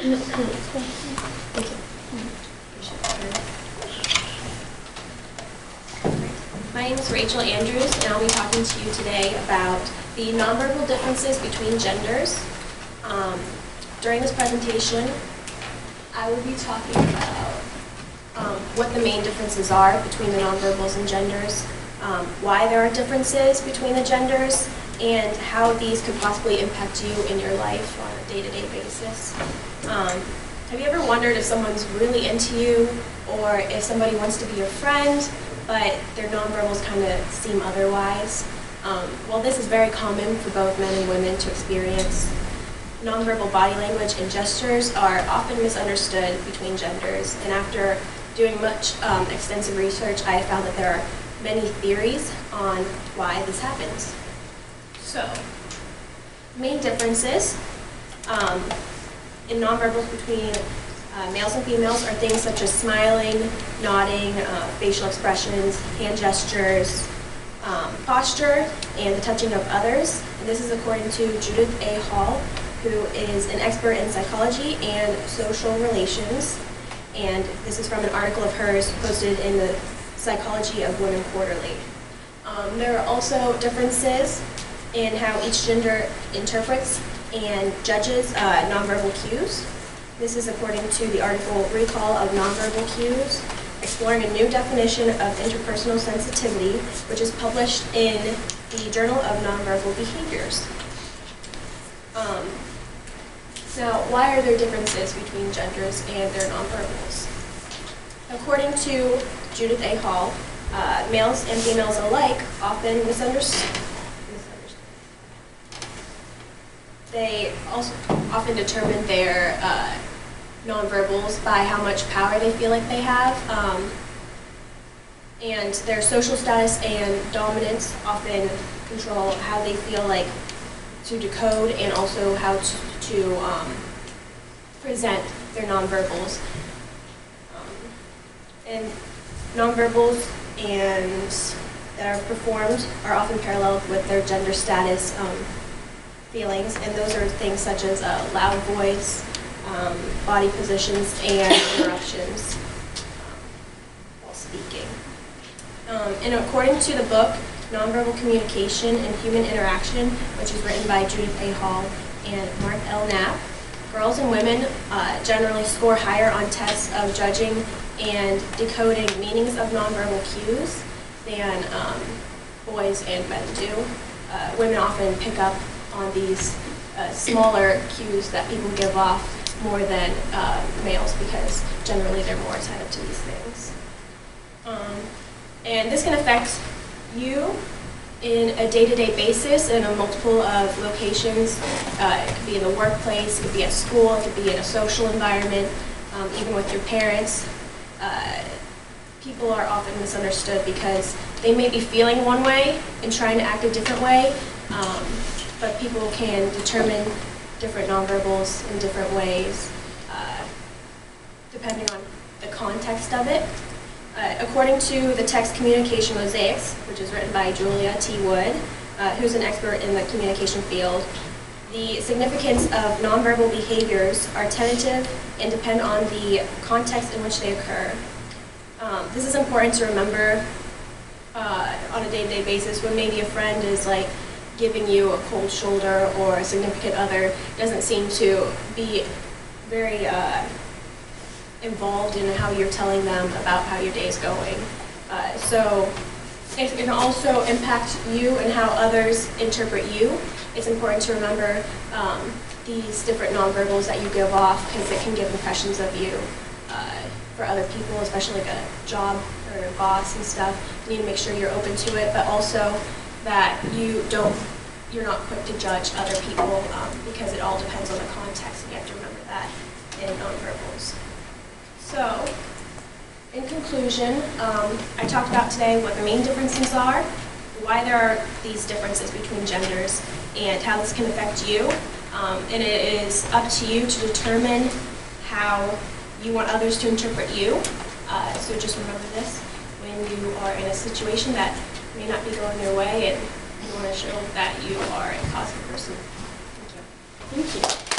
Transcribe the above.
My name is Rachel Andrews, and I'll be talking to you today about the nonverbal differences between genders. During this presentation, I will be talking about what the main differences are between the nonverbals and genders, why there are differences between the genders, and how these could possibly impact you in your life on a day-to-day basis. Have you ever wondered if someone's really into you, or if somebody wants to be your friend, but their nonverbals kind of seem otherwise? Well, this is very common for both men and women to experience. Nonverbal body language and gestures are often misunderstood between genders, and after doing much extensive research, I have found that there are many theories on why this happens. So, main differences in nonverbals between males and females are things such as smiling, nodding, facial expressions, hand gestures, posture, and the touching of others. And this is according to Judith A. Hall, who is an expert in psychology and social relations. And this is from an article of hers posted in the Psychology of Women Quarterly. There are also differences in how each gender interprets and judges nonverbal cues. This is according to the article Recall of Nonverbal Cues, Exploring a New Definition of Interpersonal Sensitivity, which is published in the Journal of Nonverbal Behaviors. Now, why are there differences between genders and their nonverbals? According to Judith A. Hall, males and females alike often misunderstand. They also often determine their nonverbals by how much power they feel like they have, and their social status and dominance often control how they feel like to decode and also how to present their nonverbals. And nonverbals that are performed are often paralleled with their gender status feelings, and those are things such as a loud voice, body positions, and interruptions while speaking. And according to the book Nonverbal Communication and Human Interaction, which is written by Judith A. Hall and Mark L. Knapp, girls and women generally score higher on tests of judging and decoding meanings of nonverbal cues than boys and men do. Women often pick up on these smaller cues that people give off more than males, because generally they're more attentive to these things. And this can affect you in a day-to-day basis in a multiple of locations. It could be in the workplace, it could be at school, it could be in a social environment, even with your parents. People are often misunderstood because they may be feeling one way and trying to act a different way, but people can determine different nonverbals in different ways, depending on the context of it. According to the Text Communication Mosaics, which is written by Julia T. Wood, who's an expert in the communication field, the significance of nonverbal behaviors are tentative and depend on the context in which they occur. This is important to remember on a day-to-day basis when maybe a friend is like giving you a cold shoulder, or a significant other doesn't seem to be very involved in how you're telling them about how your day is going. So it can also impact you and how others interpret you. It's important to remember these different nonverbals that you give off, because it can give impressions of you for other people, especially like a job or a boss and stuff. You need to make sure you're open to it, but also that you're not quick to judge other people, because it all depends on the context, and you have to remember that in nonverbals. So, in conclusion, I talked about today what the main differences are, why there are these differences between genders, and how this can affect you. And it is up to you to determine how you want others to interpret you. So just remember this when you are in a situation that may not be going your way, and you want to show that you are a positive person. Thank you.